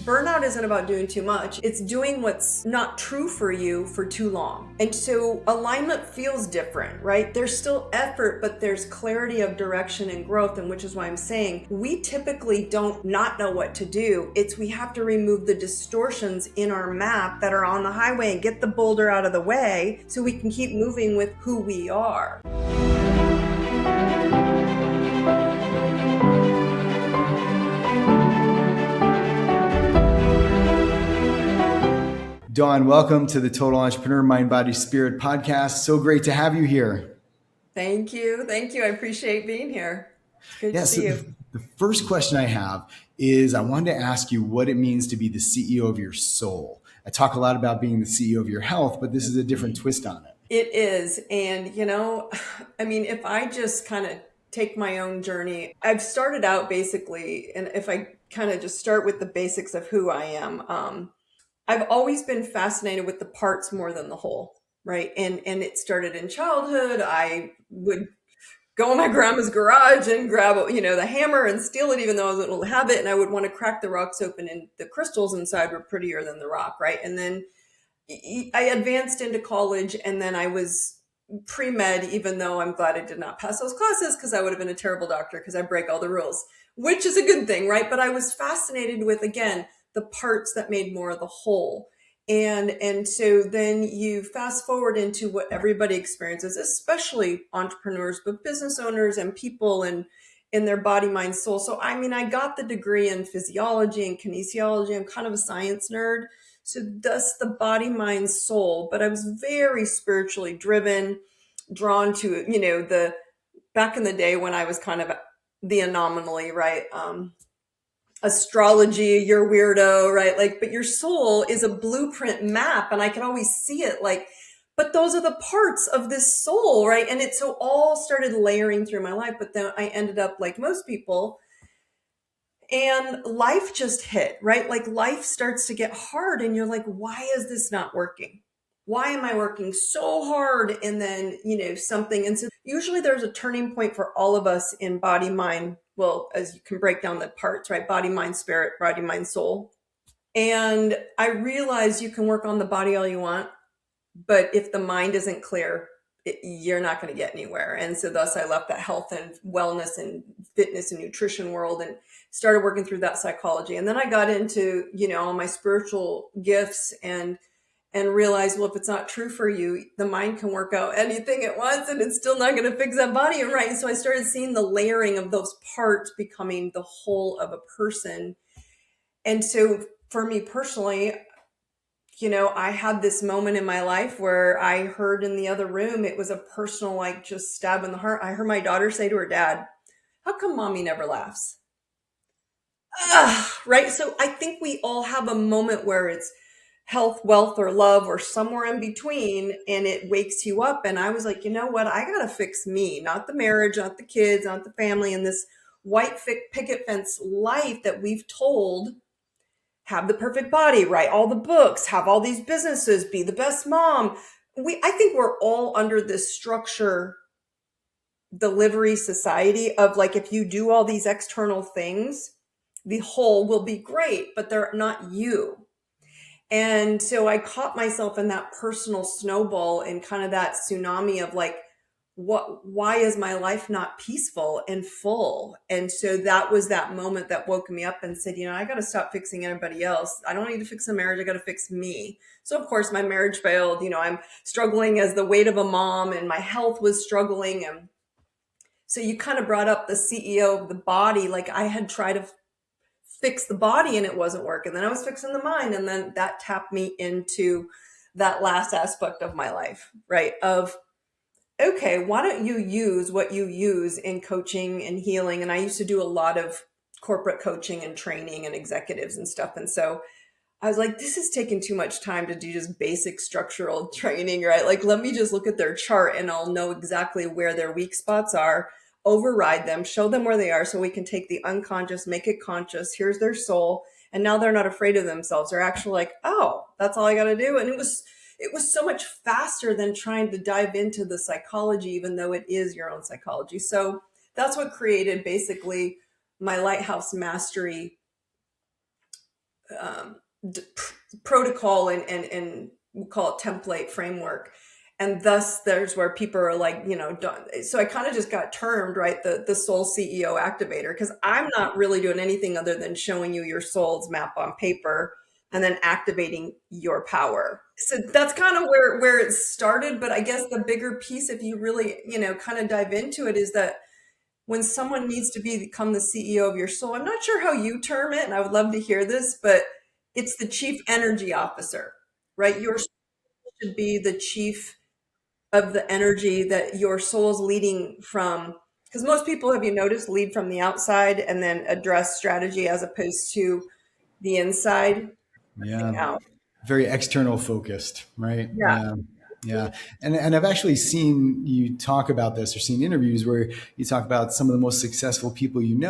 Burnout isn't about doing too much. It's doing what's not true for you for too long. And so alignment feels different, right? There's still effort, but there's clarity of direction and growth. And which is why I'm saying we typically don't not know what to do. It's we have to remove the distortions in our map that are on the highway and get the boulder out of the way so we can keep moving with who we are. Daune, welcome to the Total Entrepreneur Mind, Body, Spirit podcast. So great to have you here. Thank you. Thank you. I appreciate being here. It's good to see you. The first question I have is I wanted to ask you what it means to be the CEO of your soul. I talk a lot about being the CEO of your health, but this is a different twist on it. It is. And, if I just kind of take my own journey, I've started out basically, and if I kind of just start with the basics of who I am, I've always been fascinated with the parts more than the whole, right? And it started in childhood. I would go in my grandma's garage and grab, the hammer and steal it, even though I was a habit. And I would want to crack the rocks open, and the crystals inside were prettier than the rock, right? And then I advanced into college, and then I was pre-med, even though I'm glad I did not pass those classes because I would have been a terrible doctor because I break all the rules, which is a good thing, right? But I was fascinated with, again, the parts that made more of the whole. And so then you fast forward into what everybody experiences, especially entrepreneurs, but business owners and people in their body, mind, soul. So, I got the degree in physiology and kinesiology. I'm kind of a science nerd. So thus the body, mind, soul. But I was very spiritually driven, drawn to, the back in the day when I was kind of the anomaly, right? Astrology, you're weirdo, right? But your soul is a blueprint map, and I can always see it but those are the parts of this soul, right? And it so all started layering through my life, but then I ended up like most people, and life just hit, right? Life starts to get hard, and you're like, why is this not working? Why am I working so hard? And then, something. And so usually there's a turning point for all of us in body, mind. Well, as you can break down the parts, right? Body, mind, spirit, body, mind, soul. And I realized you can work on the body all you want, but if the mind isn't clear, you're not going to get anywhere. And so thus I left that health and wellness and fitness and nutrition world and started working through that psychology. And then I got into, all my spiritual gifts and realized, well, if it's not true for you, the mind can work out anything it wants and it's still not going to fix that body. Right. And so I started seeing the layering of those parts becoming the whole of a person. And so for me personally, I had this moment in my life where I heard in the other room, it was a personal, just stab in the heart. I heard my daughter say to her dad, how come mommy never laughs? Right. So I think we all have a moment where it's health, wealth, or love, or somewhere in between, and it wakes you up. And I was like, you know what? I got to fix me, not the marriage, not the kids, not the family, and this white picket fence life that we've told, have the perfect body, write all the books, have all these businesses, be the best mom. I think we're all under this structure delivery society of if you do all these external things, the whole will be great, but they're not you. And so I caught myself in that personal snowball and kind of that tsunami of why is my life not peaceful and full? And so that was that moment that woke me up and said, I got to stop fixing everybody else. I don't need to fix a marriage. I got to fix me. So of course my marriage failed. I'm struggling as the weight of a mom, and my health was struggling. And so you kind of brought up the CEO of the body. I had tried to fix the body and it wasn't working. Then I was fixing the mind. And then that tapped me into that last aspect of my life, right? Of, okay, why don't you use what you use in coaching and healing? And I used to do a lot of corporate coaching and training and executives and stuff. And so I was like, this is taking too much time to do just basic structural training, right? Let me just look at their chart and I'll know exactly where their weak spots are, override them, show them where they are so we can take the unconscious, make it conscious. Here's their soul. And now they're not afraid of themselves. They're actually like, oh, that's all I got to do. And it was so much faster than trying to dive into the psychology, even though it is your own psychology. So that's what created basically my Lighthouse Mastery protocol and we'll call it template framework. And thus there's where people are like, so I kind of just got termed, right, the soul CEO activator, because I'm not really doing anything other than showing you your soul's map on paper and then activating your power. So that's kind of where it started. But I guess the bigger piece, if you really, kind of dive into it, is that when someone needs to become the CEO of your soul, I'm not sure how you term it, and I would love to hear this, but it's the chief energy officer, right? Your soul should be the chief of the energy that your soul's leading from. Because most people, have you noticed, lead from the outside and then address strategy as opposed to the inside Yeah. out. Very external focused, right? Yeah. Yeah. Yeah. And I've actually seen you talk about this or seen interviews where you talk about some of the most successful people even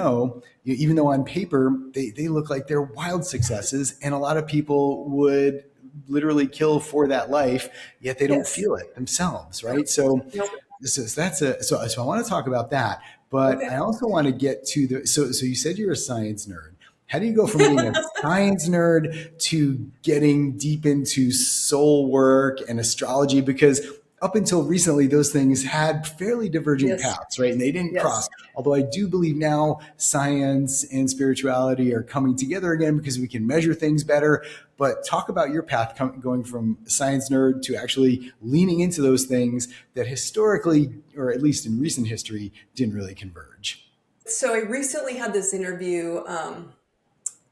though on paper they look like they're wild successes. And a lot of people would literally kill for that life, yet they don't Yes. feel it themselves, Nope. right? So Nope. so I want to talk about that, but Okay. I also want to get to so you said you're a science nerd. How do you go from being a science nerd to getting deep into soul work and astrology? Because up until recently, those things had fairly diverging Yes. paths, right? And they didn't Yes. cross. Although I do believe now science and spirituality are coming together again because we can measure things better. But talk about your path going from science nerd to actually leaning into those things that historically, or at least in recent history, didn't really converge. So I recently had this interview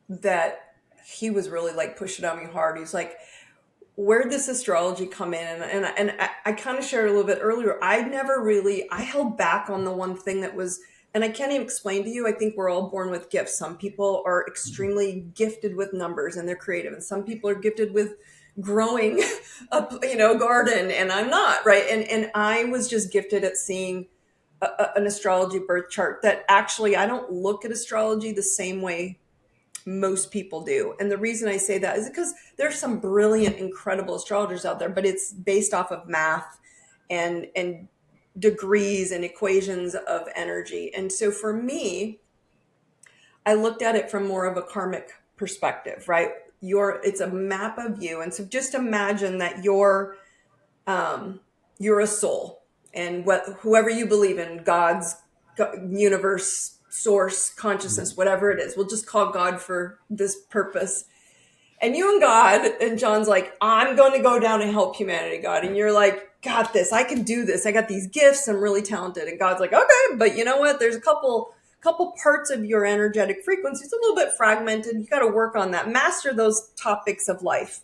that he was really like pushing on me hard. He's like, where did this astrology come in? And I kind of shared a little bit earlier. I held back on the one thing that was, and I can't even explain to you. I think we're all born with gifts. Some people are extremely gifted with numbers and they're creative, and some people are gifted with growing a garden, and I'm not, right. And I was just gifted at seeing an astrology birth chart that actually I don't look at astrology the same way most people do. And the reason I say that is because there's some brilliant, incredible astrologers out there, but it's based off of math and degrees and equations of energy. And so for me, I looked at it from more of a karmic perspective, right? It's a map of you. And so just imagine that you're a soul, and whoever you believe in, God's universe, source, consciousness, whatever it is, we'll just call God for this purpose. And you and God, and John's like, I'm going to go down and help humanity, God. And you're like, got this. I can do this. I got these gifts. I'm really talented. And God's like, okay, but you know what? There's a couple parts of your energetic frequency. It's a little bit fragmented. You got to work on that. Master those topics of life.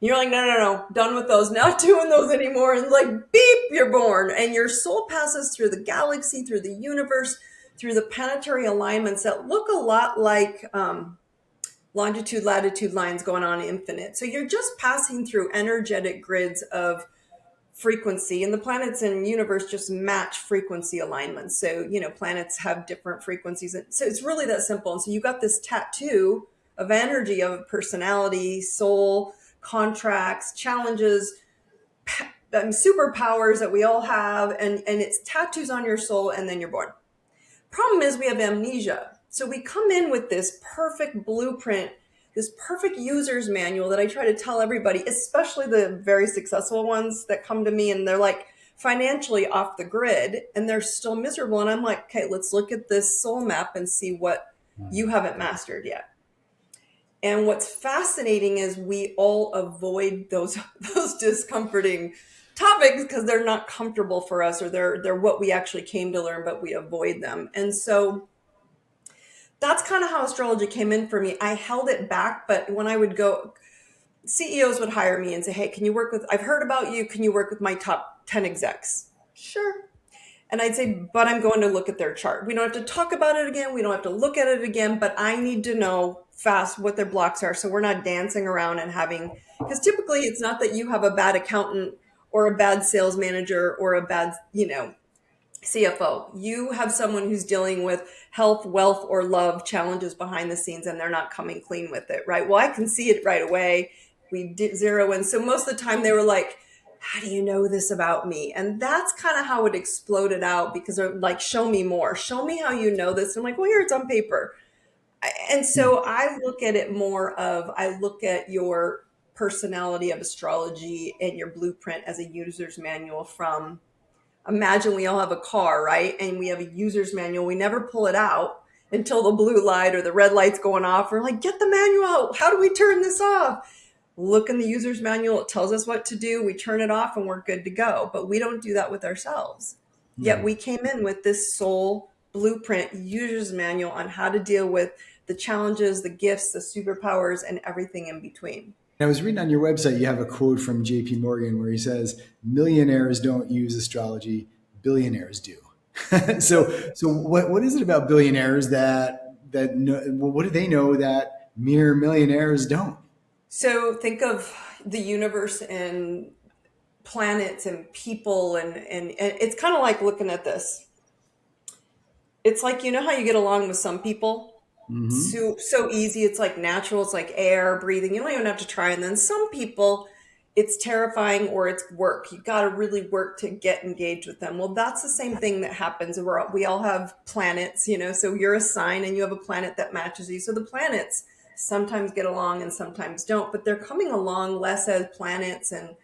You're like, no, no, no, done with those, not doing those anymore. And like, beep, you're born. And your soul passes through the galaxy, through the universe, through the planetary alignments that look a lot like longitude, latitude lines going on infinite. So you're just passing through energetic grids of frequency, and the planets and universe just match frequency alignments. So, planets have different frequencies. So it's really that simple. And so you got this tattoo of energy, of personality, soul, contracts, challenges, superpowers that we all have. And it's tattoos on your soul, and then you're born. Problem is we have amnesia. So we come in with this perfect blueprint, this perfect user's manual that I try to tell everybody, especially the very successful ones that come to me and they're like financially off the grid and they're still miserable. And I'm like, okay, let's look at this soul map and see what you haven't mastered yet. And what's fascinating is we all avoid those those discomforting topics because they're not comfortable for us, or they're what we actually came to learn, but we avoid them. And so that's kind of how astrology came in for me. I held it back, but when I would go, CEOs would hire me and say, hey, can you work with, I've heard about you. Can you work with my top 10 execs? Sure. And I'd say, but I'm going to look at their chart. We don't have to talk about it again. We don't have to look at it again, but I need to know fast what their blocks are. So we're not dancing around and having, because typically it's not that you have a bad accountant or a bad sales manager or a bad, CFO. You have someone who's dealing with health, wealth, or love challenges behind the scenes, and they're not coming clean with it, right? Well, I can see it right away. We did zero in. So most of the time they were like, how do you know this about me? And that's kind of how it exploded out, because they're like, show me more. Show me how you know this. I'm like, well, here it's on paper. And Hmm. so I look at it more of, I look at your personality of astrology and your blueprint as a user's manual from, imagine we all have a car, right? And we have a user's manual. We never pull it out until the blue light or the red light's going off. We're like, get the manual out. How do we turn this off? Look in the user's manual. It tells us what to do. We turn it off and we're good to go. But we don't do that with ourselves. Yet Hmm. we came in with this soul blueprint user's manual on how to deal with the challenges, the gifts, the superpowers, and everything in between. I was reading on your website, you have a quote from JP Morgan where he says, millionaires don't use astrology, billionaires do. So what is it about billionaires that know, what do they know that mere millionaires don't? So think of the universe and planets and people, and it's kind of like looking at this. It's like, you know how you get along with some people? Hmm. So easy. It's like natural. It's like air, breathing. You don't even have to try. And then some people, it's terrifying or it's work. You got to really work to get engaged with them. Well, that's the same thing that happens. We all have planets, so you're a sign and you have a planet that matches you. So the planets sometimes get along and sometimes don't, but they're coming along less as planets and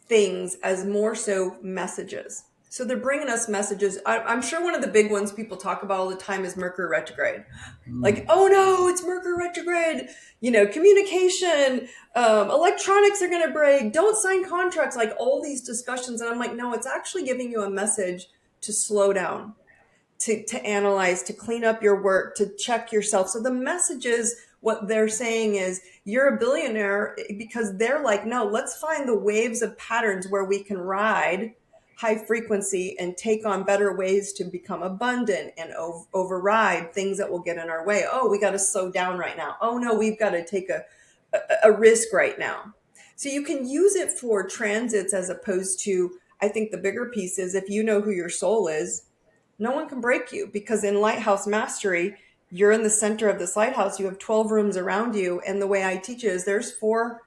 things as more so messages. So they're bringing us messages. I'm sure one of the big ones people talk about all the time is Mercury retrograde. Like, oh no, it's Mercury retrograde. Communication, electronics are going to break. Don't sign contracts. Like all these discussions, and I'm like, no, it's actually giving you a message to slow down, to analyze, to clean up your work, to check yourself. So the message is, what they're saying is you're a billionaire, because they're like, no, let's find the waves of patterns where we can ride high frequency and take on better ways to become abundant and override things that will get in our way. Oh, we got to slow down right now. Oh no, we've got to take a risk right now. So you can use it for transits as opposed to, I think the bigger piece is, if you know who your soul is, no one can break you, because in lighthouse mastery, you're in the center of this lighthouse. You have 12 rooms around you. And the way I teach it is there's four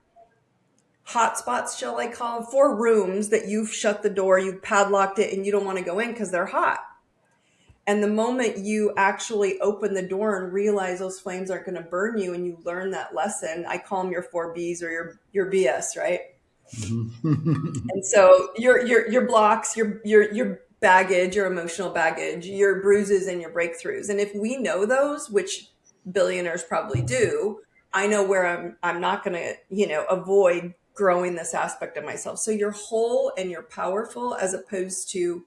hot spots, shall I call them, four rooms that you've shut the door, you've padlocked it, and you don't want to go in because they're hot. And the moment you actually open the door and realize those flames aren't going to burn you, and you learn that lesson, I call them your four B's, or your BS, right? Hmm. And so your blocks, your baggage, your emotional baggage, your bruises and your breakthroughs. And if we know those, which billionaires probably do, I know where I'm not going to, avoid growing this aspect of myself. So you're whole and you're powerful as opposed to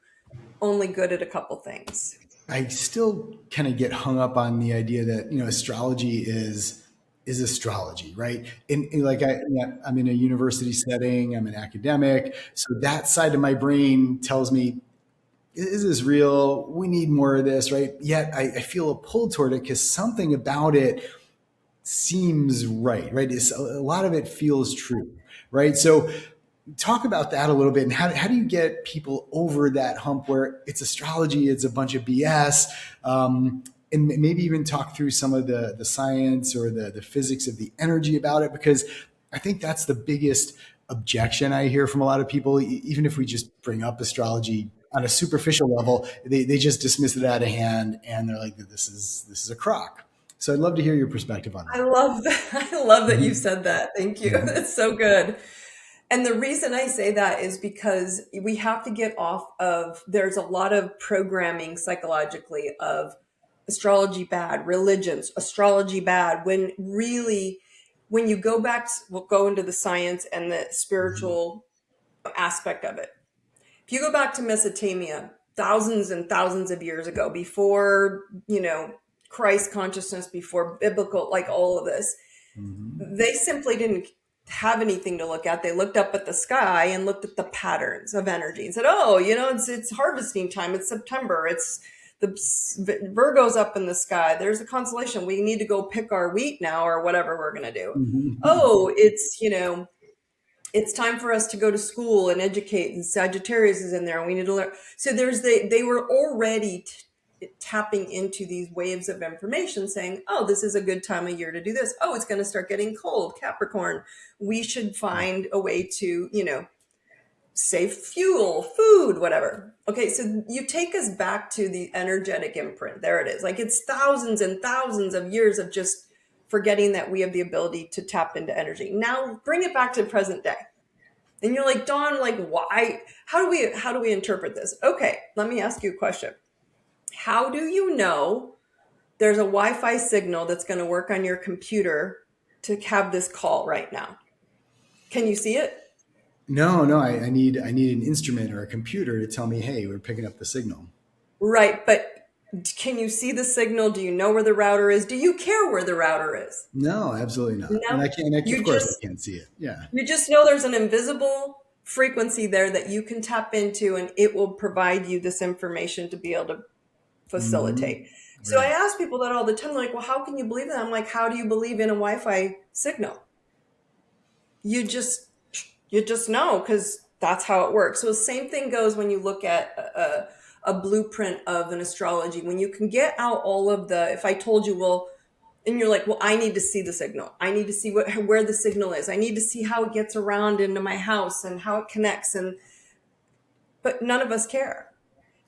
only good at a couple things. I still kind of get hung up on the idea that astrology is astrology, right? And like I'm in a university setting, I'm an academic, so that side of my brain tells me, is this real? We need more of this, right? Yet I feel a pull toward it because something about it seems right, right? A lot of it feels true, right? So talk about that a little bit, and how do you get people over that hump where it's astrology, it's a bunch of BS, and maybe even talk through some of the science or the physics of the energy about it, because I think that's the biggest objection I hear from a lot of people. Even if we just bring up astrology on a superficial level, they just dismiss it out of hand and they're like, this is a crock. So I'd love to hear your perspective on I that. love that. I love that you Mhm. said that. Thank you. Mhm. That's so good. And the reason I say that is because we have to get off of, there's a lot of programming psychologically of astrology bad, religions, astrology bad, when really, when you go back, we'll go into the science and the Mhm. spiritual aspect of it. If you go back to Mesopotamia, thousands and thousands of years ago, before, Christ consciousness, before biblical, like all of this, Mhm. they simply didn't have anything to look at. They looked up at the sky and looked at the patterns of energy and said, "Oh, it's harvesting time. It's September. It's the Virgo's up in the sky. There's a constellation. We need to go pick our wheat now, or whatever we're going to do. Mhm. Oh, it's time for us to go to school and educate, and Sagittarius is in there and we need to learn." So they were already tapping into these waves of information saying, oh, this is a good time of year to do this. Oh, it's going to start getting cold, Capricorn, we should find a way to save fuel, food, whatever. Okay, so you take us back to the energetic imprint. There it is. Like it's thousands and thousands of years of just forgetting that we have the ability to tap into energy. Now bring it back to present day. And you're like, Dawn, like why? How do we interpret this? Okay, let me ask you a question. How do you know there's a Wi-Fi signal that's going to work on your computer to have this call right now? Can you see it? No, no, I need an instrument or a computer to tell me, hey, we're picking up the signal. Right, but can you see the signal? Do you know where the router is? Do you care where the router is? No, absolutely not. And No. I can't. Of You course, I just can't see it. Yeah. you just know there's an invisible frequency there that you can tap into and it will provide you this information to be able to Hmm. facilitate. So I Right. ask people that all the time, like, well, how can you believe that? I'm like, how do you believe in a Wi-Fi signal? You just you just know because that's how it works. So the same thing goes when you look at a blueprint of an astrology. When you can get out all of the, if I told you, well, and you're like, well, I need to see the signal. I need to see where the signal is. I need to see how it gets around into my house and how it connects. And but none of us care.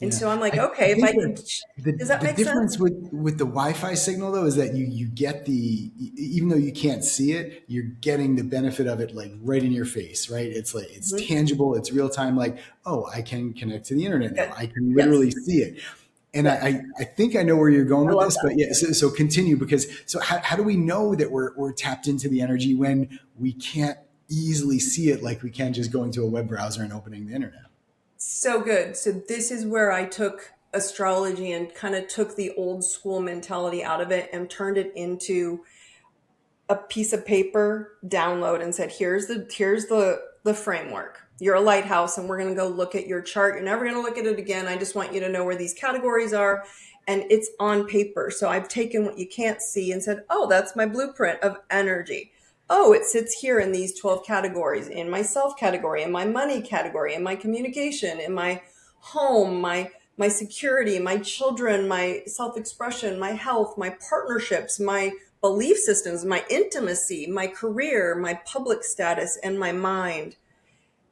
And Yeah, so I'm like, I okay, if think I can, that the does that the make sense? difference with the Wi-Fi signal though is that you get even though you can't see it, you're getting the benefit of it like right in your face, right? It's like it's Mhm. tangible, it's real time. Like, oh, I can connect to the internet now. Good. I can Yes. literally see it. And Yes. I think I know where you're going I with love this, but yeah, so continue because so how do we know that we're tapped into the energy when we can't easily see it like we can just going to a web browser and opening the internet? So good. So this is where I took astrology and kind of took the old school mentality out of it and turned it into a piece of paper download and said, here's the framework. You're a lighthouse and we're going to go look at your chart. You're never going to look at it again. I just want you to know where these categories are and it's on paper. So I've taken what you can't see and said, "Oh, that's my blueprint of energy. Oh, it sits here in these 12 categories, in my self category, in my money category, in my communication, in my home, my security, my children, my self-expression, my health, my partnerships, my belief systems, my intimacy, my career, my public status, and my mind."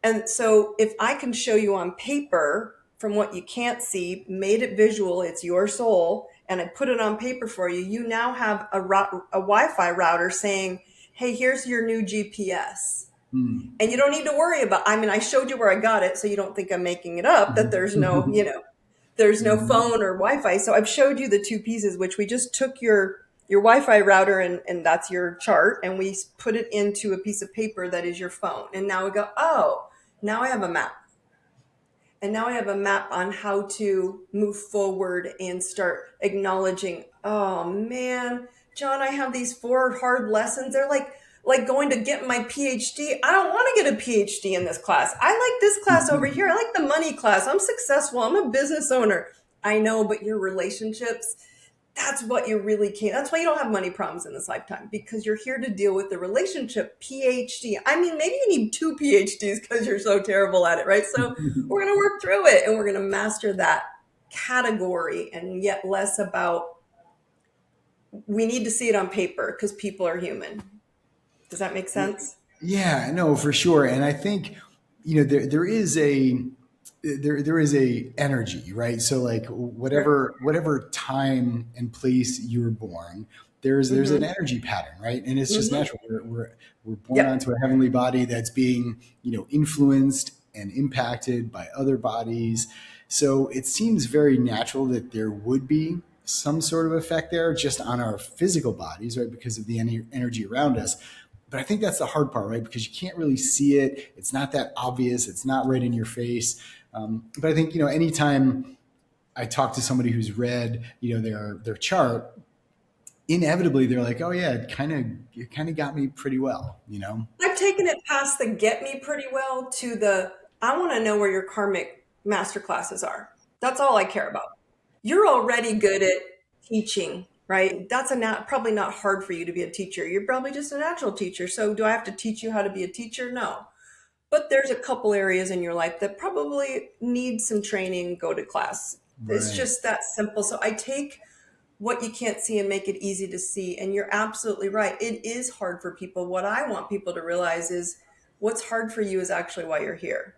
And so if I can show you on paper from what you can't see, made it visual, it's your soul, and I put it on paper for you, you now have a Wi-Fi router saying, hey, here's your new GPS. Hmm. And you don't need to worry about, I mean, I showed you where I got it, so you don't think I'm making it up, that there's no, there's no Mhm. phone or Wi-Fi. So I've showed you the two pieces, which we just took your Wi-Fi router and that's your chart, and we put it into a piece of paper that is your phone. And now we go, oh, now I have a map. And now I have a map on how to move forward and start acknowledging, oh man, John, I have these four hard lessons. They're like going to get my PhD. I don't want to get a PhD in this class. I like this class over here. I like the money class. I'm successful. I'm a business owner. I know, but your relationships, that's what you really can't. That's why you don't have money problems in this lifetime because you're here to deal with the relationship PhD. I mean, maybe you need two PhDs because you're so terrible at it, right? So we're going to work through it and we're going to master that category and yet less about we need to see it on paper because people are human. Does that make sense? Yeah, no, for sure. And I think, there is a energy, right? So like Sure. whatever time and place you were born, there's an Mm-hmm. energy pattern, right? And it's just Mm-hmm. natural. We're born Yep. onto a heavenly body that's being, influenced and impacted by other bodies. So it seems very natural that there would be some sort of effect there just on our physical bodies, right? Because of the energy around us. But I think that's the hard part, right? Because you can't really see it. It's not that obvious. It's not right in your face. But I think anytime I talk to somebody who's read their chart, inevitably they're like, oh yeah, it kind of got me pretty well, you know. I've taken it past the get me pretty well to the I want to know where your karmic master classes are. That's all I care about. You're already good at teaching, right? That's probably not hard for you to be a teacher. You're probably just a natural teacher. So do I have to teach you how to be a teacher? No. But there's a couple areas in your life that probably need some training, go to class. It's Right. just that simple. So I take what you can't see and make it easy to see. And you're absolutely right. It is hard for people. What I want people to realize is what's hard for you is actually why you're here.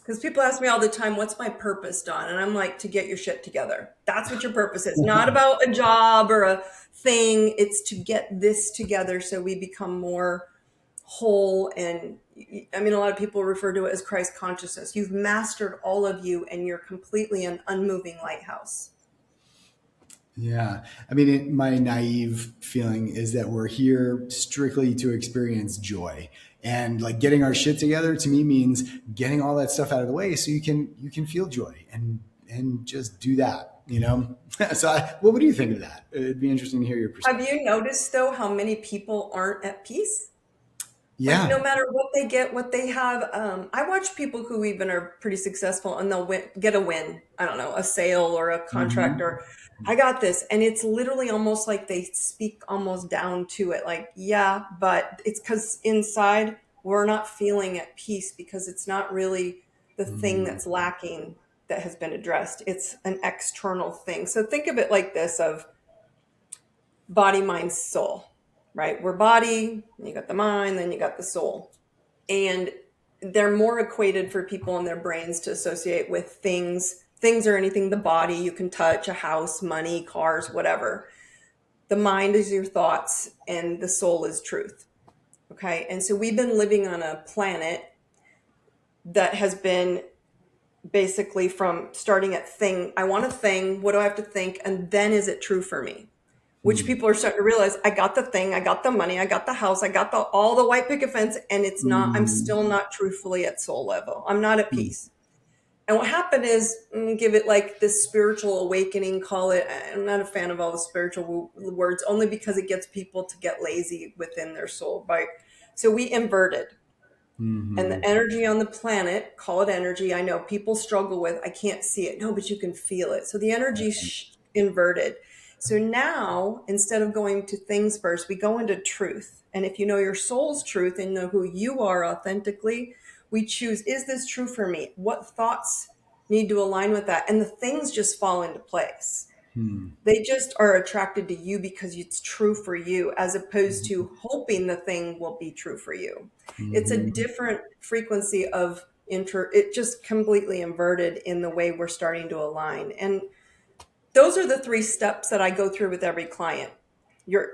Because people ask me all the time, what's my purpose, Dawn? And I'm like, to get your shit together. That's what your purpose is. Not about a job or a thing. It's to get this together so we become more whole. And I mean, a lot of people refer to it as Christ consciousness. You've mastered all of you and you're completely an unmoving lighthouse. Yeah. I mean, my naive feeling is that we're here strictly to experience joy. And like getting our shit together to me means getting all that stuff out of the way so you can feel joy and just do that, you know? So what do you think of that? It'd be interesting to hear your Have perspective. you noticed, though, how many people aren't at peace? Like Yeah. no matter what they get, what they have. I watch people who even are pretty successful and they'll get a win. I don't know, a sale or a contract Hmm. or I got this. And it's literally almost like they speak almost down to it. Like, yeah, but it's because inside we're not feeling at peace because it's not really the thing that's lacking that has been addressed. It's an external thing. So think of it like this of body, mind, soul, right? We're body, then you got the mind, then you got the soul. And they're more equated for people in their brains to associate with things or anything the body you can touch, a house, money, cars, whatever. The mind is your thoughts and the soul is truth. Okay. And so we've been living on a planet that has been basically from starting at thing, I want a thing, what do I have to think? And then is it true for me? Which people are starting to realize I got the thing, I got the money, I got the house, I got all the white picket fence, and it's not, I'm still not truthfully at soul level. I'm not at peace. And what happened is, give it like this spiritual awakening, call it. I'm not a fan of all the spiritual words, only because it gets people to get lazy within their soul. Right? So we inverted. And the energy on the planet, call it energy. I know people struggle with, I can't see it. No, but you can feel it. So the energy inverted. So now, instead of going to things first, we go into truth. And if you know your soul's truth and know who you are authentically, we choose, is this true for me? What thoughts need to align with that? And the things just fall into place. They just are attracted to you because it's true for you, as opposed to hoping the thing will be true for you. It's a different frequency of it just completely inverted in the way we're starting to align. And those are the three steps that I go through with every client. Your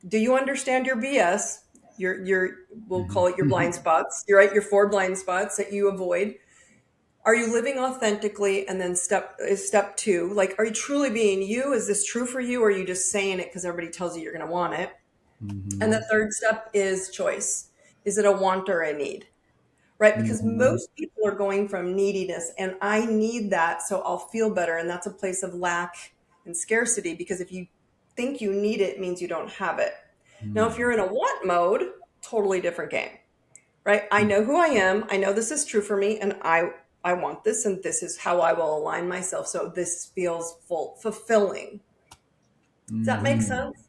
Do you understand your BS? Your we'll call it your blind spots. You're right, your four blind spots that you avoid. Are you living authentically? And then step two, like, are you truly being you? Is this true for you? Or are you just saying it because everybody tells you you're going to want it? And the third step is choice. Is it a want or a need? Right? Because most people are going from neediness and I need that so I'll feel better. And that's a place of lack and scarcity, because if you think you need it, it means you don't have it. Now, if you're in a want mode, totally different game, right? I know who I am. I know this is true for me, and I want this, and this is how I will align myself. So this feels fulfilling. Does that make sense?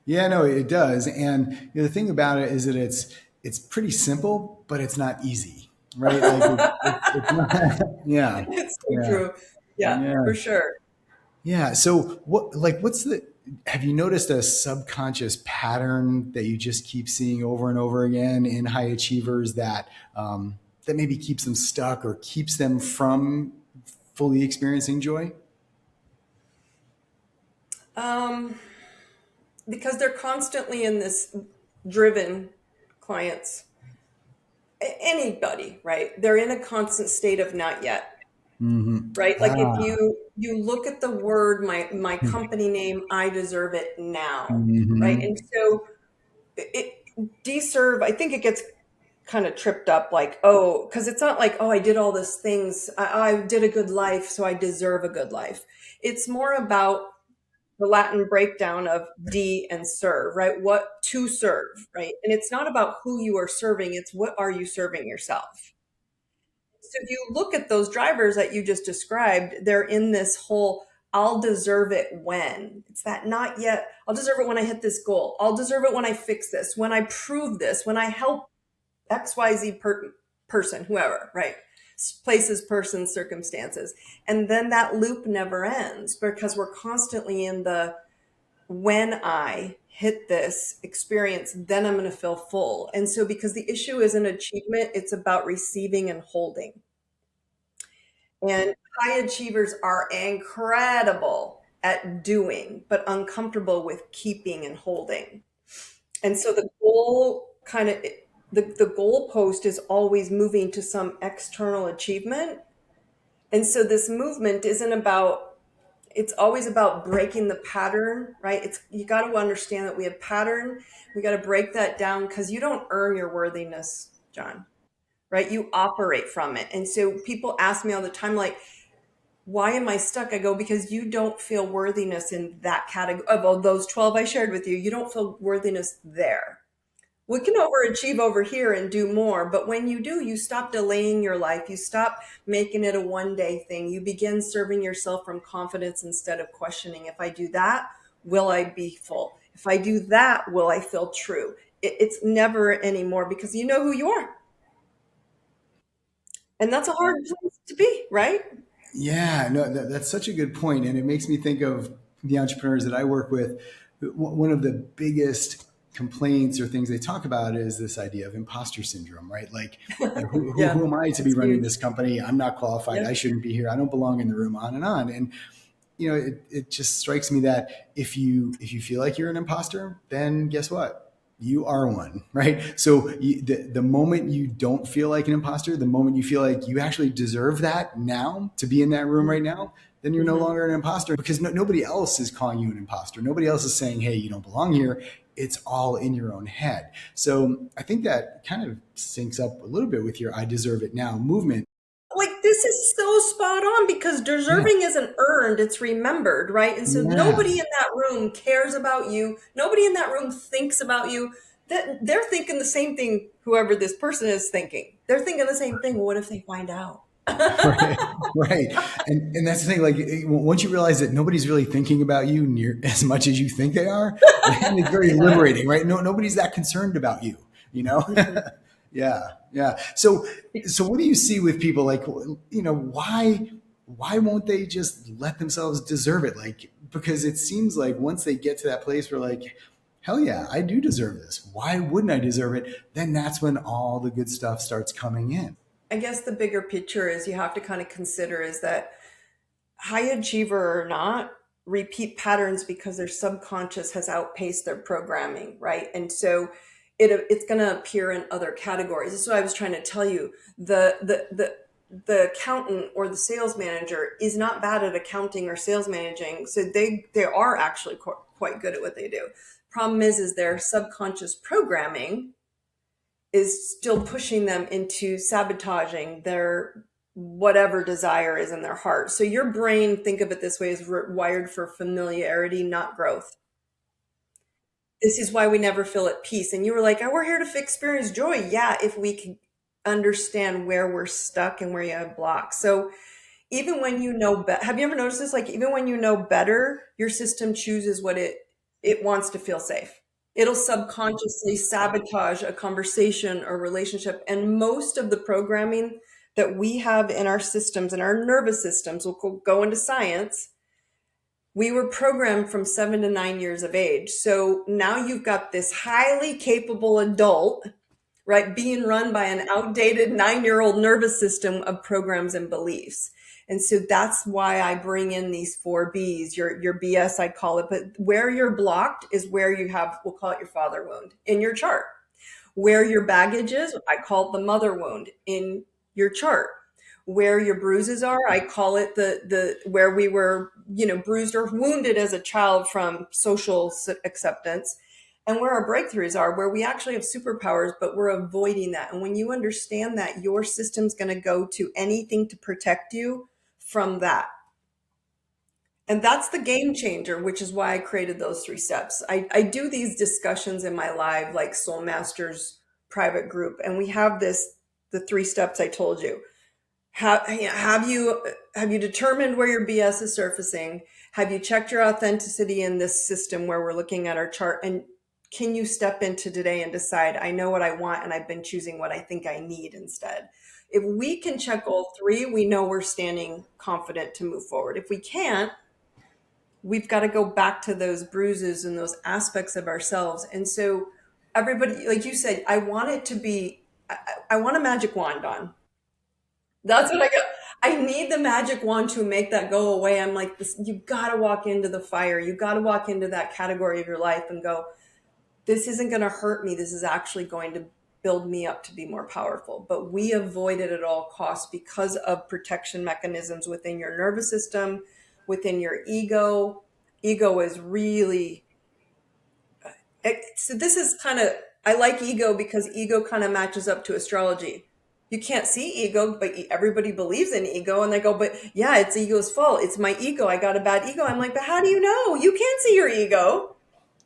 Yeah, no, it does. And the thing about it is that it's pretty simple, but it's not easy, right? Like it's not. Yeah, It's so yeah, true. Yeah, yeah, for sure. yeah. So what's the? Have you noticed a subconscious pattern that you just keep seeing over and over again in high achievers that maybe keeps them stuck or keeps them from fully experiencing joy? Um, because they're constantly in this driven clients, anybody, right? They're in a constant state of not yet, right? Like if Ah. you look at the word, my company name, I deserve it now, right? Hmm. And so it deserve, I think it gets kind of tripped up, like, oh, because it's not like, oh, I did all these things, I did a good life so I deserve a good life. It's more about the Latin breakdown of D and serve, right? What to serve, right? And it's not about who you are serving, it's what are you serving yourself. So if you look at those drivers that you just described, they're in this whole, I'll deserve it when. It's that not yet. I'll deserve it when I hit this goal. I'll deserve it when I fix this, when I prove this, when I help XYZ person, whoever, right? Places, persons, circumstances. And then that loop never ends because we're constantly in the, when I hit this experience, then I'm going to feel full. And so, because the issue isn't achievement, it's about receiving and holding. And high achievers are incredible at doing, but uncomfortable with keeping and holding. And so the goal kind of the goalpost is always moving to some external achievement. And so this movement isn't about, it's always about breaking the pattern, right? It's, you got to understand that we have pattern. We got to break that down because you don't earn your worthiness, John, right? You operate from it. And so people ask me all the time, like, why am I stuck? I go, because you don't feel worthiness in that category of all those 12 I shared with you. You don't feel worthiness there. We can overachieve over here and do more, but when you do, you stop delaying your life. You stop making it a one day thing. You begin serving yourself from confidence instead of questioning. If I do that, will I be full? If I do that, will I feel true? It's never anymore because you know who you are. And that's a hard place to be, right? Yeah, no, that's such a good point, and it makes me think of the entrepreneurs that I work with. One of the biggest complaints or things they talk about is this idea of imposter syndrome, right? Like, Yeah, who am I to be it's running huge. this company? I'm not qualified. I Yep. shouldn't be here. I don't belong in the room. On and on. And it just strikes me that if you feel like you're an imposter, then guess what? You are one, right? So the moment you don't feel like an imposter, the moment you feel like you actually deserve that now to be in that room right now, then you're no Mhm. longer an imposter because nobody else is calling you an imposter. Nobody else is saying, hey, you don't belong here. It's all in your own head. So I think that kind of syncs up a little bit with your I deserve it now movement. Like, this is so spot on because Yeah. deserving isn't earned, it's remembered, right? And so Yeah. nobody in that room cares about you. Nobody in that room thinks about you. That they're thinking the same thing whoever this person is thinking. They're thinking the same thing. Well, what if they find out? Right, right, and that's the thing. Like once you realize that nobody's really thinking about you near as much as you think they are, then it's very Yeah. liberating, right? No, nobody's that concerned about you. You know, Mhm. yeah, yeah. So what do you see with people? Like, why won't they just let themselves deserve it? Like, because it seems like once they get to that place where like, hell yeah, I do deserve this. Why wouldn't I deserve it? Then that's when all the good stuff starts coming in. I guess the bigger picture is you have to kind of consider is that high achiever or not, repeat patterns because their subconscious has outpaced their programming, right? And so it's going to appear in other categories. This is what I was trying to tell you. The accountant or the sales manager is not bad at accounting or sales managing, so they are actually quite good at what they do. Problem is their subconscious programming is still pushing them into sabotaging their whatever desire is in their heart. So your brain, think of it this way, is wired for familiarity, not growth. This is why we never feel at peace. And you were like, oh, we're here to experience joy. Yeah, if we can understand where we're stuck and where you have blocks. So even when you know better, have you ever noticed this? Like even when you know better, your system chooses what it wants to feel safe. It'll subconsciously sabotage a conversation or relationship. And most of the programming that we have in our systems and our nervous systems, will go into science. We were programmed from 7 to 9 years of age. So now you've got this highly capable adult, right, being run by an outdated 9-year-old nervous system of programs and beliefs. And so that's why I bring in these 4 Bs, your BS, I call it. But where you're blocked is where you have, we'll call it your father wound in your chart. Where your baggage is, I call it the mother wound in your chart. Where your bruises are, I call it the where we were, bruised or wounded as a child from social acceptance. And where our breakthroughs are, where we actually have superpowers, but we're avoiding that. And when you understand that, your system's going to go to anything to protect you from that. And that's the game changer, which is why I created those 3 steps. I do these discussions in my live, like Soul Masters private group, and we have the 3 steps I told you. Have you determined where your BS is surfacing? Have you checked your authenticity in this system where we're looking at our chart? And can you step into today and decide, I know what I want and I've been choosing what I think I need instead? If we can check all 3, we know we're standing confident to move forward. If we can't, we've got to go back to those bruises and those aspects of ourselves. And so everybody, like you said, I want it to be, I want a magic wand on. That's what I got. I need the magic wand to make that go away. I'm like, this, you gotta walk into the fire. You gotta walk into that category of your life and go, this isn't going to hurt me. This is actually going to build me up to be more powerful. But we avoid it at all costs because of protection mechanisms within your nervous system, within your ego. Ego is really, so this is kind of, I like ego because ego kind of matches up to astrology. You can't see ego, but everybody believes in ego. And they go, but yeah, it's ego's fault. It's my ego. I got a bad ego. I'm like, but how do you know? You can't see your ego,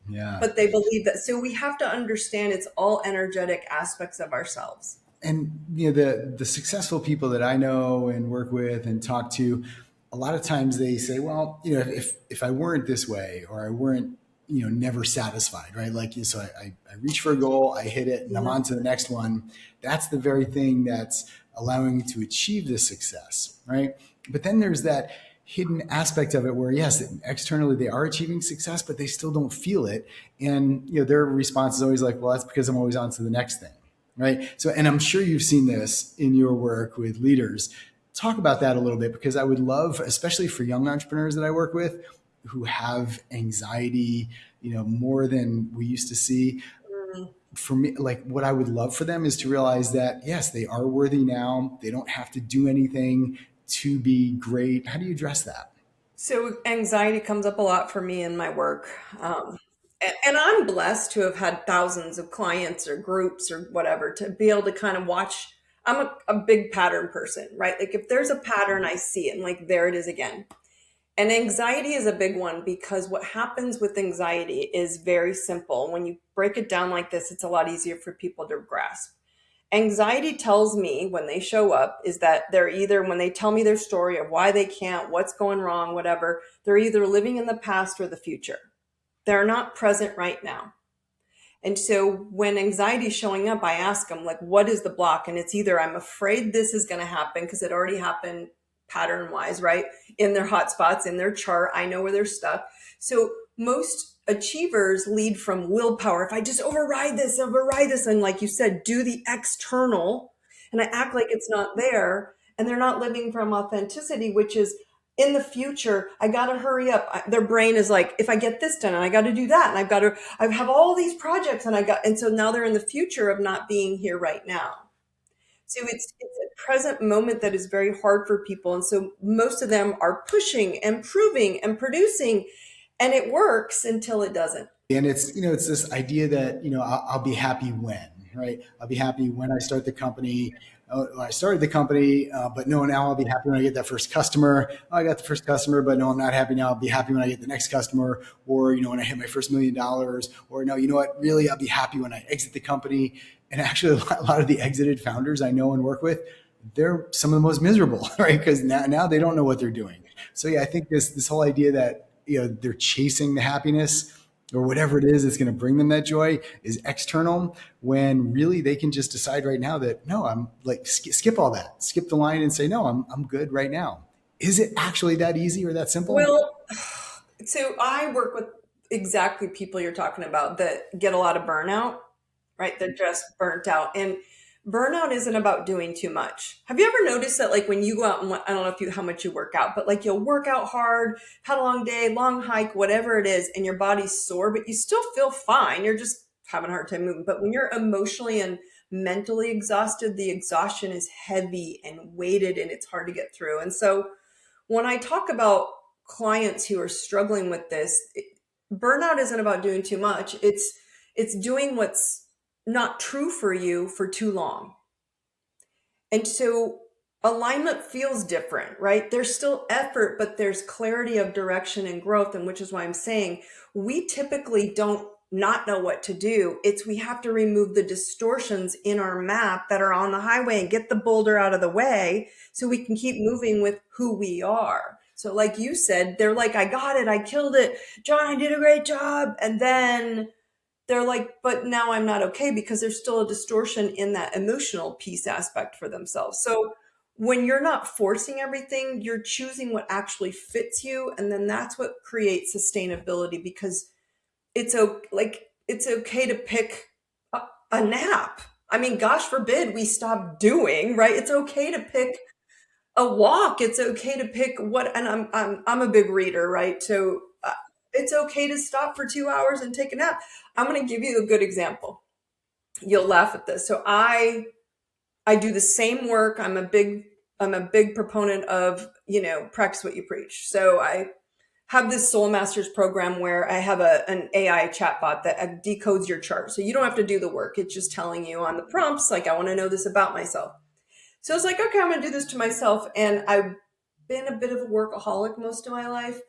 Yeah. but they believe that. So we have to understand it's all energetic aspects of ourselves. And the successful people that I know and work with and talk to, a lot of times they say, well, if I weren't this way, or I weren't never satisfied, right? Like, so I reach for a goal, I hit it, and I'm Yeah. on to the next one. That's the very thing that's allowing me to achieve this success, right? But then there's that hidden aspect of it where, yes, externally they are achieving success, but they still don't feel it. And their response is always like, well, that's because I'm always on to the next thing, right? So, and I'm sure you've seen this in your work with leaders. Talk about that a little bit, because I would love, especially for young entrepreneurs that I work with who have anxiety, more than we used to see. Mm. For me, like, what I would love for them is to realize that, yes, they are worthy now. They don't have to do anything to be great. How do you address that? So anxiety comes up a lot for me in my work. And I'm blessed to have had thousands of clients or groups or whatever to be able to kind of watch. I'm a big pattern person, right? Like if there's a pattern, I see it and like, there it is again. And anxiety is a big one because what happens with anxiety is very simple. When you break it down like this, it's a lot easier for people to grasp. Anxiety tells me when they show up is that they're either, when they tell me their story of why they can't, what's going wrong, whatever, they're either living in the past or the future. They're not present right now. And so when anxiety is showing up, I ask them, like, what is the block? And it's either I'm afraid this is going to happen because it already happened pattern wise, right? In their hot spots, in their chart, I know where they're stuck. So most achievers lead from willpower. If I just override this, and like you said, do the external, and I act like it's not there, and they're not living from authenticity, which is in the future, I got to hurry up. Their brain is like, if I get this done and I got to do that and I have all these projects and so now they're in the future of not being here right now. So it's a present moment that is very hard for people. And so most of them are pushing and proving and producing, and it works until it doesn't. And it's this idea that I'll be happy when, right? I'll be happy when I start the company. When I started the company, but no, now I'll be happy when I get that first customer. Oh, I got the first customer, but no, I'm not happy now. I'll be happy when I get the next customer, or when I hit my first $1 million, or no, you know what? Really, I'll be happy when I exit the company. And actually, a lot of the exited founders I know and work with, they're some of the most miserable, right? Because now they don't know what they're doing. So yeah, I think this whole idea that they're chasing the happiness or whatever it is that's going to bring them that joy is external, when really they can just decide right now that, no, I'm like, skip all that, skip the line and say, no, I'm good right now. Is it actually that easy or that simple? Well, so I work with exactly people you're talking about that get a lot of burnout, right? They're just burnt out. And burnout isn't about doing too much. Have you ever noticed that, like, when you go out and I don't know if you how much you work out, but like you'll work out hard, had a long day, long hike, whatever it is, and your body's sore, but you still feel fine. You're just having a hard time moving. But when you're emotionally and mentally exhausted, the exhaustion is heavy and weighted and it's hard to get through. And so when I talk about clients who are struggling with this, burnout isn't about doing too much. It's doing what's not true for you for too long. And so alignment feels different, right? There's still effort, but there's clarity of direction and growth. And which is why I'm saying we typically don't not know what to do. It's we have to remove the distortions in our map that are on the highway and get the boulder out of the way so we can keep moving with who we are. So like you said, they're like, I got it. I killed it. John, I did a great job. And then they're like, but now I'm not okay because there's still a distortion in that emotional piece aspect for themselves. So when you're not forcing everything, you're choosing what actually fits you. And then that's what creates sustainability because it's okay to pick a nap. I mean, gosh forbid we stop doing, right? It's okay to pick a walk. It's okay to pick what, and I'm a big reader, right? So it's okay to stop for 2 hours and take a nap. I'm going to give you a good example. You'll laugh at this. So I do the same work. I'm a big proponent of, practice what you preach. So I have this Soul Masters program where I have an AI chatbot that decodes your chart. So you don't have to do the work. It's just telling you on the prompts, like, I want to know this about myself. So I was like, okay, I'm going to do this to myself. And I've been a bit of a workaholic most of my life.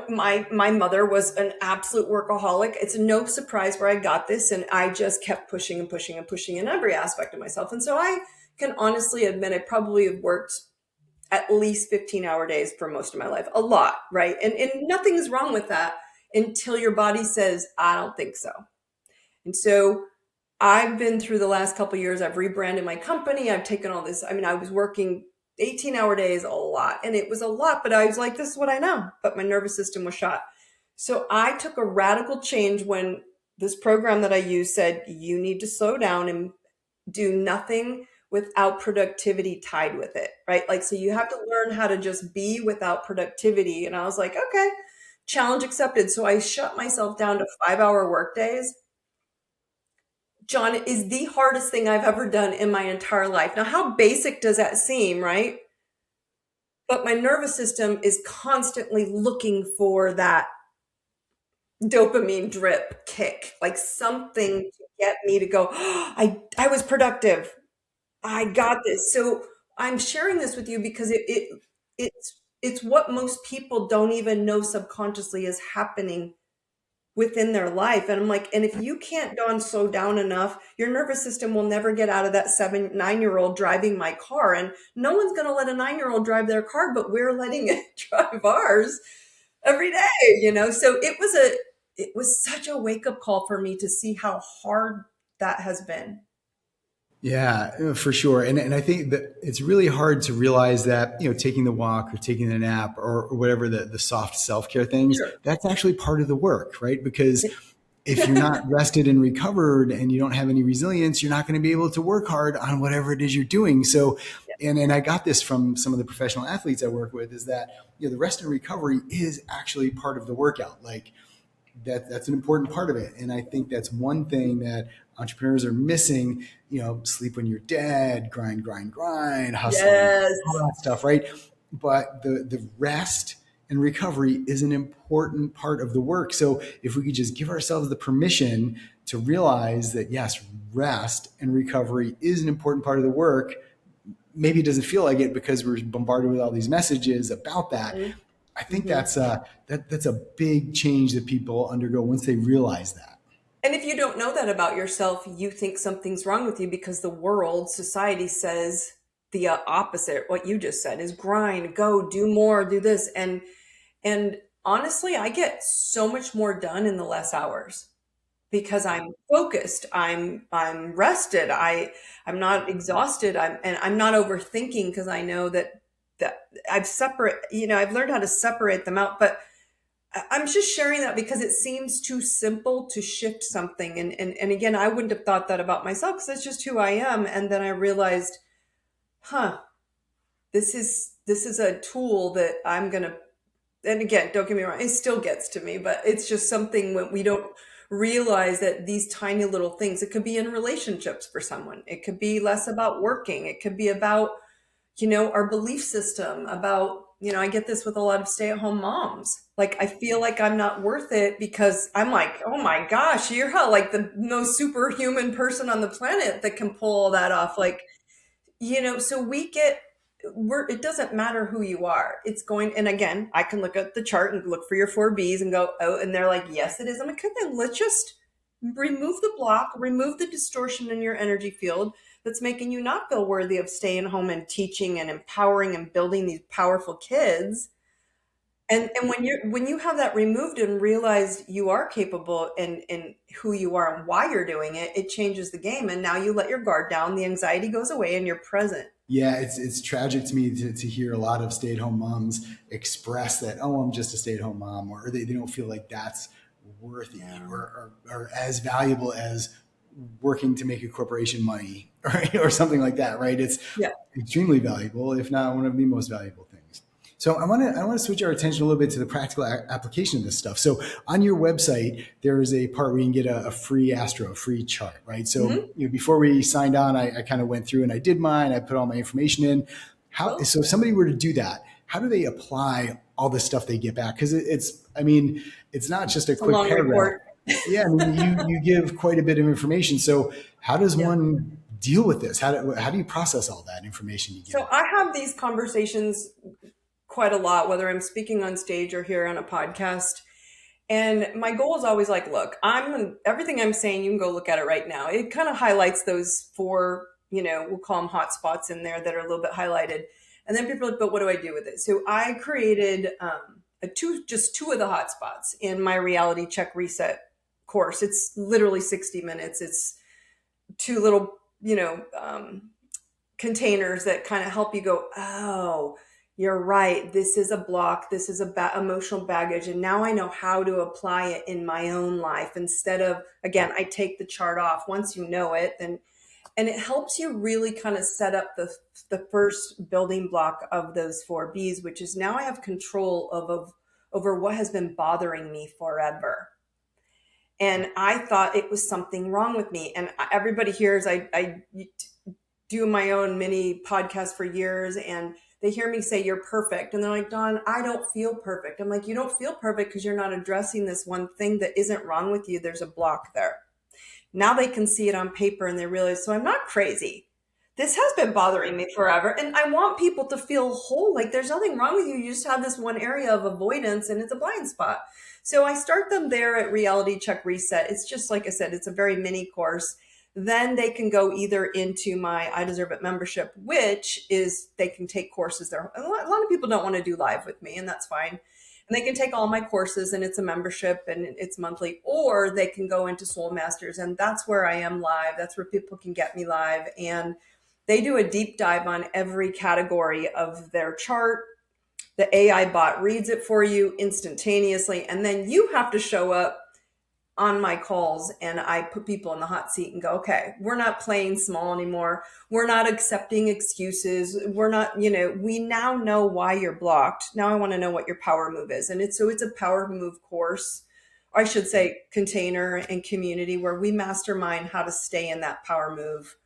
My mother was an absolute workaholic. It's no surprise where I got this. And I just kept pushing and pushing and pushing in every aspect of myself. And so I can honestly admit I probably have worked at least 15-hour days for most of my life. A lot, right? And nothing is wrong with that until your body says, I don't think so. And so I've been through the last couple of years, I've rebranded my company. I've taken all this. I mean, I was working 18-hour days a lot, and it was a lot, but I was like, this is what I know. But my nervous system was shot. So I took a radical change when this program that I use said, you need to slow down and do nothing without productivity tied with it, right? Like, so you have to learn how to just be without productivity. And I was like, okay, challenge accepted. So I shut myself down to 5-hour work days. John, is the hardest thing I've ever done in my entire life. Now, how basic does that seem, right? But my nervous system is constantly looking for that dopamine drip kick, like something to get me to go, oh, I was productive. I got this. So I'm sharing this with you because it's what most people don't even know subconsciously is happening within their life. And I'm like, and if you can't Dawn slow down enough, your nervous system will never get out of that 9-year-old driving my car. And no one's going to let a 9-year-old drive their car, but we're letting it drive ours every day. So it was such a wake up call for me to see how hard that has been. Yeah, for sure. And I think that it's really hard to realize that, taking the walk or taking the nap or whatever the soft self-care things, Sure. that's actually part of the work, right? Because if you're not rested and recovered and you don't have any resilience, you're not going to be able to work hard on whatever it is you're doing. So, and I got this from some of the professional athletes I work with is that, the rest and recovery is actually part of the workout. Like, that's an important part of it. And I think that's one thing that entrepreneurs are missing, sleep when you're dead, grind, hustling, Yes. all that stuff, right? But the rest and recovery is an important part of the work. So if we could just give ourselves the permission to realize that, yes, rest and recovery is an important part of the work. Maybe it doesn't feel like it because we're bombarded with all these messages about that. I think Mm-hmm. that's a big change that people undergo once they realize that. And if you don't know that about yourself, you think something's wrong with you because the world, society says the opposite. What you just said is grind, go, do more, do this. And honestly, I get so much more done in the less hours because I'm focused, I'm rested, I'm not exhausted, I'm not overthinking because I know that I've learned how to separate them out. But I'm just sharing that because it seems too simple to shift something. And again, I wouldn't have thought that about myself because that's just who I am. And then I realized, huh, this is a tool that I'm gonna, and again, don't get me wrong, it still gets to me, but it's just something when we don't realize that these tiny little things, it could be in relationships for someone. It could be less about working. It could be about, our belief system about, I get this with a lot of stay-at-home moms. Like, I feel like I'm not worth it because I'm like, oh my gosh, you're how like the most superhuman person on the planet that can pull all that off. Like, so it doesn't matter who you are. It's going, and again, I can look at the chart and look for your 4 Bs and go, oh, and they're like, yes, it is. I'm like, okay, then let's just remove the block, remove the distortion in your energy field that's making you not feel worthy of staying home and teaching and empowering and building these powerful kids. And when you have that removed and realize you are capable and who you are and why you're doing it, it changes the game. And now you let your guard down, the anxiety goes away, and you're present. Yeah, it's tragic to me to hear a lot of stay-at-home moms express that, oh, I'm just a stay-at-home mom, or they don't feel like that's worthy or as valuable as working to make a corporation money, right? Or something like that, right? It's Yeah. extremely valuable, if not one of the most valuable things. So I want to switch our attention a little bit to the practical application of this stuff. So on your website, there is a part where you can get a free Astro, a free chart, right? So Hmm. before we signed on, I kind of went through and I did mine. I put all my information in. How Cool. so? If somebody were to do that, how do they apply all the stuff they get back? Because I mean, it's not just a It's a quick long paragraph. report. Yeah, I mean, you give quite a bit of information. So how does Yeah. one deal with this? How do you process all that information you get So in? I have these conversations quite a lot, whether I'm speaking on stage or here on a podcast. And my goal is always like, look, everything I'm saying, you can go look at it right now. It kind of highlights those four, we'll call them hot spots in there that are a little bit highlighted. And then people are like, but what do I do with it? So I created just two of the hot spots in my reality check reset course. It's literally 60 minutes. It's two little, containers that kind of help you go, oh, you're right. This is a block. This is a emotional baggage. And now I know how to apply it in my own life instead of, again, I take the chart off. Once you know it, then, and it helps you really kind of set up the first building block of those four B's, which is now I have control over what has been bothering me forever. And I thought it was something wrong with me. And everybody hears I do my own mini podcast for years, and they hear me say you're perfect, and they're like, Dawn, I don't feel perfect. I'm like, you don't feel perfect because you're not addressing this one thing that isn't wrong with you. There's a block there. Now they can see it on paper and they realize, so I'm not crazy. This has been bothering me forever, and I want people to feel whole. Like there's nothing wrong with you. You just have this one area of avoidance and it's a blind spot. So I start them there at Reality Check Reset. It's just like I said, it's a very mini course. Then they can go either into my I Deserve It membership, which is they can take courses there. A lot of people don't want to do live with me, and that's fine. And they can take all my courses, and it's a membership and it's monthly, or they can go into Soul Masters, and that's where I am live. That's where people can get me live. And they do a deep dive on every category of their chart. The AI bot reads it for you instantaneously, and then you have to show up on my calls, and I put people in the hot seat and go, okay, we're not playing small anymore. We're not accepting excuses. We're not, we now know why you're blocked. Now I want to know what your power move is. And it's a power move course, or I should say container and community, where we mastermind how to stay in that power move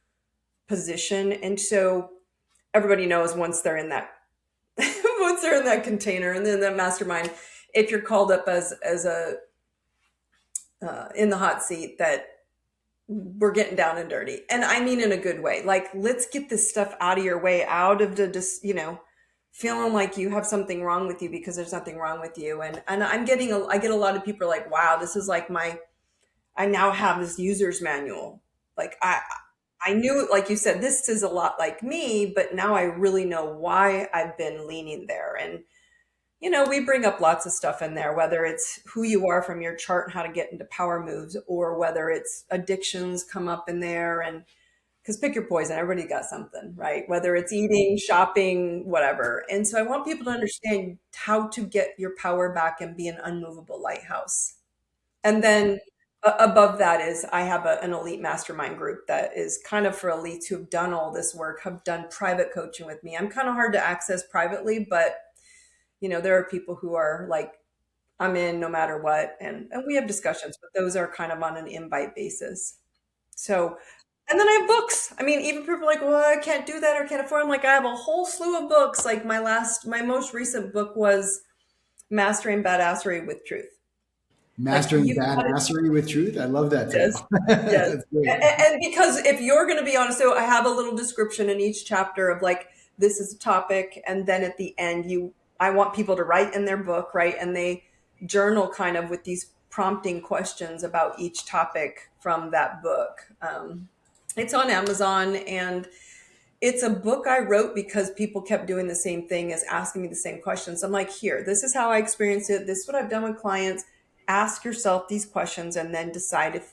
position. And so everybody knows once they're in that once they're in that container and then that mastermind, if you're called up as a in the hot seat, that we're getting down and dirty. And I mean in a good way. Like, let's get this stuff out of your way, out of the just, feeling like you have something wrong with you because there's nothing wrong with you. And I get a lot of people like, wow, this is like I now have this user's manual. Like I knew, like you said, this is a lot like me, but now I really know why I've been leaning there. And we bring up lots of stuff in there, whether it's who you are from your chart and how to get into power moves, or whether it's addictions come up in there. And because pick your poison, everybody got something, right? Whether it's eating, shopping, whatever. And so I want people to understand how to get your power back and be an unmovable lighthouse. And then above that is I have an elite mastermind group that is kind of for elites who've done all this work, have done private coaching with me. I'm kind of hard to access privately, but there are people who are like, I'm in no matter what. And we have discussions, but those are kind of on an invite basis. So, and then I have books. I mean, even people are like, well, I can't do that or can't afford. I'm like, I have a whole slew of books. Like my most recent book was Mastering Badassery with Truth. Like Mastering you've got to. badassery with truth. I love that Yes. title. Yes. That's great. And because if you're going to be honest, so I have a little description in each chapter of like, this is a topic. And then at the end, I want people to write in their book, right? And they journal kind of with these prompting questions about each topic from that book. It's on Amazon, and it's a book I wrote because people kept doing the same thing as asking me the same questions. I'm like, here, this is how I experienced it. This is what I've done with clients. Ask yourself these questions and then decide if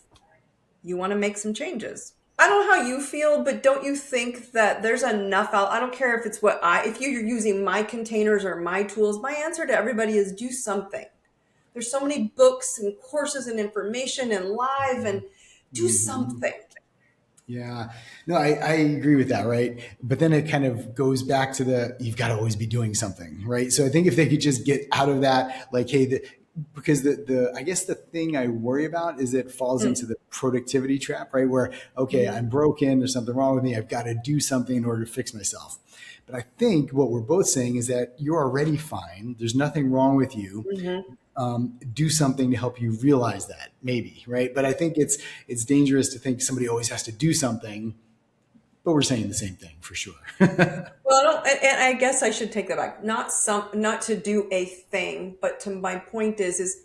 you want to make some changes. I don't know how you feel, but don't you think that there's enough out? I don't care if it's if you're using my containers or my tools, my answer to everybody is do something. There's so many books and courses and information and live, and do Mhm. something. Yeah, no, I agree with that, right? But then it kind of goes back to you've got to always be doing something, right? So I think if they could just get out of that, like, hey, because I guess the thing I worry about is it falls Mm. into the productivity trap, right? Where, okay, I'm Mhm. broken, there's something wrong with me, I've got to do something in order to fix myself. But I think what we're both saying is that you're already fine. There's nothing wrong with you. Mhm. Do something to help you realize that, maybe, right? But I think it's dangerous to think somebody always has to do something, but we're saying the same thing for sure. Well, I don't, and I guess I should take that back. Not to do a thing, but to my point is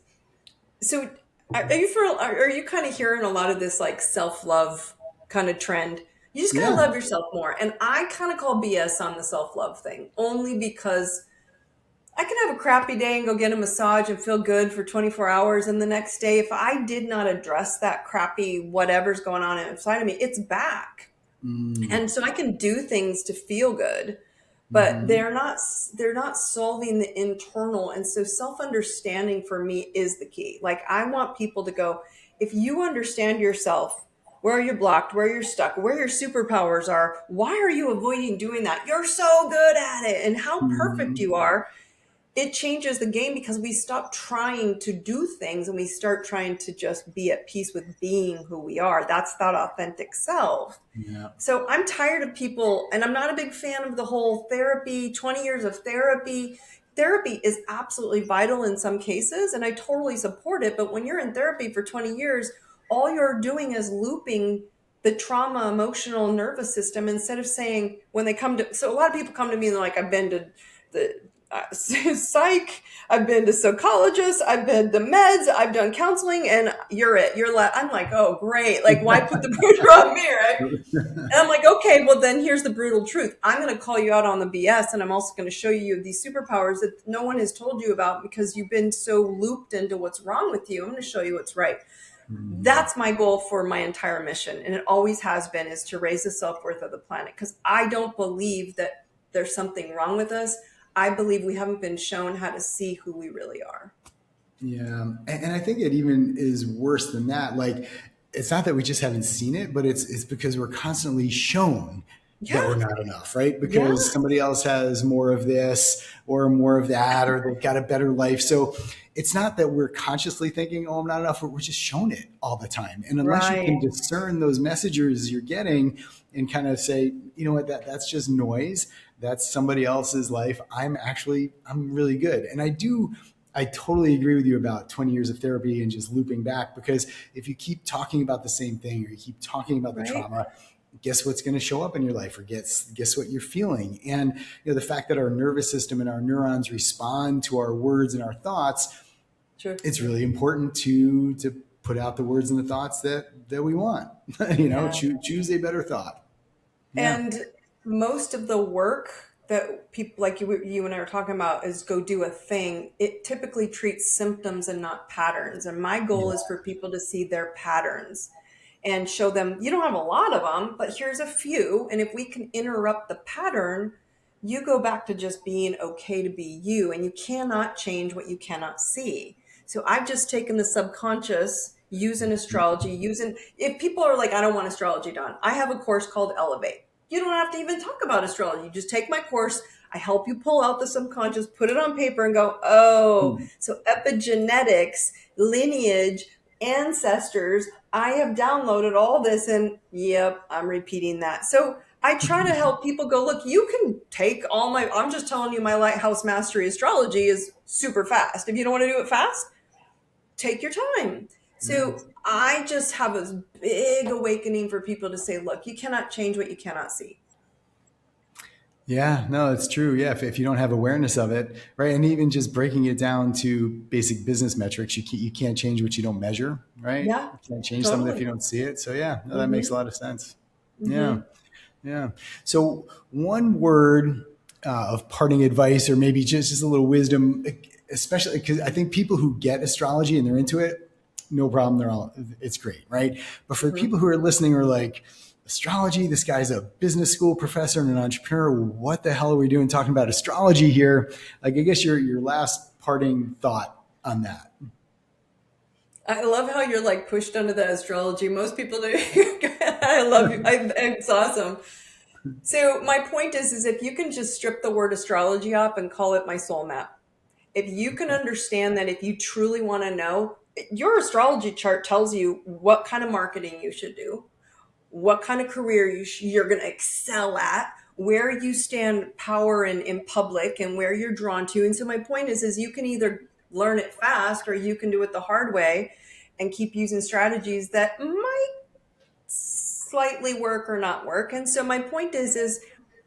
so. Are you kind of hearing a lot of this like self love kind of trend? You just gotta Yeah. love yourself more, and I kind of call BS on the self love thing only because I can have a crappy day and go get a massage and feel good for 24 hours, and the next day, if I did not address that crappy whatever's going on inside of me, it's back. Mm, And so I can do things to feel good, but hmm. they're not solving the internal. And so self-understanding for me is the key. Like I want people to go, if you understand yourself, where you're blocked, where you're stuck, where your superpowers are, why are you avoiding doing that? You're so good at it and how perfect Hmm. you are. It changes the game because we stop trying to do things and we start trying to just be at peace with being who we are. That's that authentic self. Yeah. So I'm tired of people, and I'm not a big fan of the whole therapy, 20 years of therapy. Therapy is absolutely vital in some cases, and I totally support it. But when you're in therapy for 20 years, all you're doing is looping the trauma, emotional, nervous system instead of saying, when they come to, so a lot of people come to me and they're like, I've been to the psych, I've been to psychologists, I've been to meds, I've done counseling, and you're it. I'm like, oh, great. Like, why put the pressure on me, right? And I'm like, okay, well, then here's the brutal truth. I'm going to call you out on the BS, and I'm also going to show you these superpowers that no one has told you about because you've been so looped into what's wrong with you. I'm going to show you what's right. Hmm. That's my goal for my entire mission. And it always has been is to raise the self-worth of the planet because I don't believe that there's something wrong with us. I believe we haven't been shown how to see who we really are. Yeah. And I think it even is worse than that. Like, it's not that we just haven't seen it, but it's because we're constantly shown that we're Yeah. not enough, right? Because Yeah. somebody else has more of this or more of that, or they've got a better life. So it's not that we're consciously thinking, oh, I'm not enough, but we're just shown it all the time. And unless you can Right. discern those messages you're getting and kind of say, you know what, that's just noise. That's somebody else's life. I'm really good. And I totally agree with you about 20 years of therapy and just looping back, because if you keep talking about the same thing or you keep talking about the Right. trauma, guess what's going to show up in your life, or guess what you're feeling. And the fact that our nervous system and our neurons respond to our words and our thoughts, True. it's really important to put out the words and the thoughts that we want. Yeah. Choose a better thought. Yeah. And most of the work that people like you and I are talking about is go do a thing. It typically treats symptoms and not patterns. And my goal is Yeah. for people to see their patterns and show them you don't have a lot of them, but here's a few. And if we can interrupt the pattern, you go back to just being okay to be you. And you cannot change what you cannot see. So I've just taken the subconscious using astrology, using if people are like, I don't want astrology done. I have a course called Elevate. You don't have to even talk about astrology. You just take my course. I help you pull out the subconscious, put it on paper, and go, oh, Hmm. so epigenetics, lineage, ancestors. I have downloaded all this, and yep, I'm repeating that. So I try to help people go, look, you can take all my, I'm just telling you, my Lighthouse Mastery astrology is super fast. If you don't want to do it fast, take your time. Yeah. So I just have this big awakening for people to say, look, you cannot change what you cannot see. Yeah, no, it's true. Yeah, if you don't have awareness of it, right, and even just breaking it down to basic business metrics, you can't change what you don't measure, right? Yeah, You can't change something if totally. you don't see it. So yeah, no, that makes a Mm-hmm. lot of sense. Yeah, Mm-hmm. yeah. So one word of parting advice, or maybe just a little wisdom, especially because I think people who get astrology and they're into it, no problem. It's great, right? But for the Mm-hmm. people who are listening, who are like, astrology, this guy's a business school professor and an entrepreneur. What the hell are we doing talking about astrology here? Like, I guess your last parting thought on that. I love how you're like pushed under the astrology. Most people do. I love you. It's awesome. So my point is if you can just strip the word astrology off and call it my soul map. If you can understand that, if you truly want to know, your astrology chart tells you what kind of marketing you should do, what kind of career you're going to excel at, where you stand power in public, and where you're drawn to. And so my point is you can either learn it fast or you can do it the hard way and keep using strategies that might slightly work or not work. And so my point is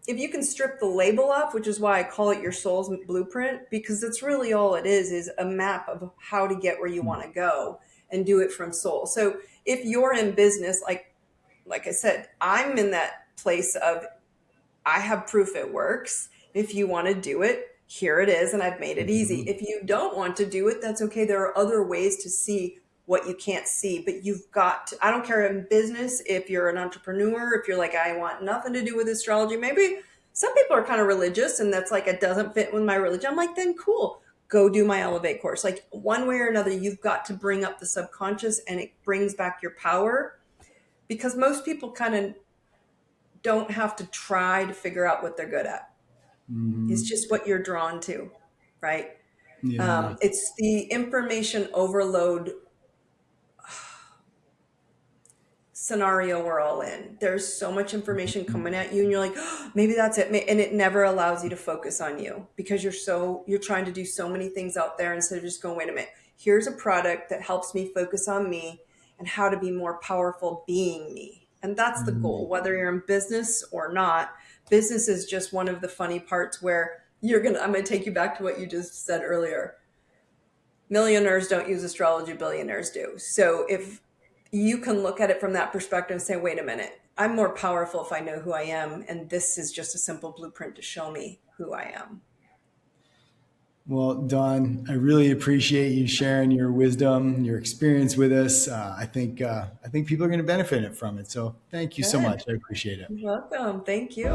if you can strip the label off, which is why I call it your soul's blueprint, because that's really all it is a map of how to get where you want to go and do it from soul. So if you're in business, like I said, I'm in that place of I have proof it works. If you want to do it, here it is, and I've made it easy. Mhm. If you don't want to do it, that's okay. There are other ways to see what you can't see, but you've got to, I don't care in business, if you're an entrepreneur, if you're like, I want nothing to do with astrology, maybe some people are kind of religious and that's like, it doesn't fit with my religion. I'm like, then cool, go do my Elevate course. Like one way or another, you've got to bring up the subconscious and it brings back your power because most people kind of don't have to try to figure out what they're good at. It's Mhm. just what you're drawn to, right? Yeah. It's the information overload scenario we're all in. There's so much information coming at you, and you're like, oh, maybe that's it, and it never allows you to focus on you because you're trying to do so many things out there instead of just going, wait a minute, here's a product that helps me focus on me and how to be more powerful being me. And that's the Mhm. goal, whether you're in business or not. Business is just one of the funny parts where I'm gonna take you back to what you just said earlier. Millionaires don't use astrology, billionaires do. So if you can look at it from that perspective and say, wait a minute, I'm more powerful if I know who I am. And this is just a simple blueprint to show me who I am. Well, Dawn, I really appreciate you sharing your wisdom, your experience with us. I think people are going to benefit from it. So, thank you so Good. much. I appreciate it. You're welcome. Thank you.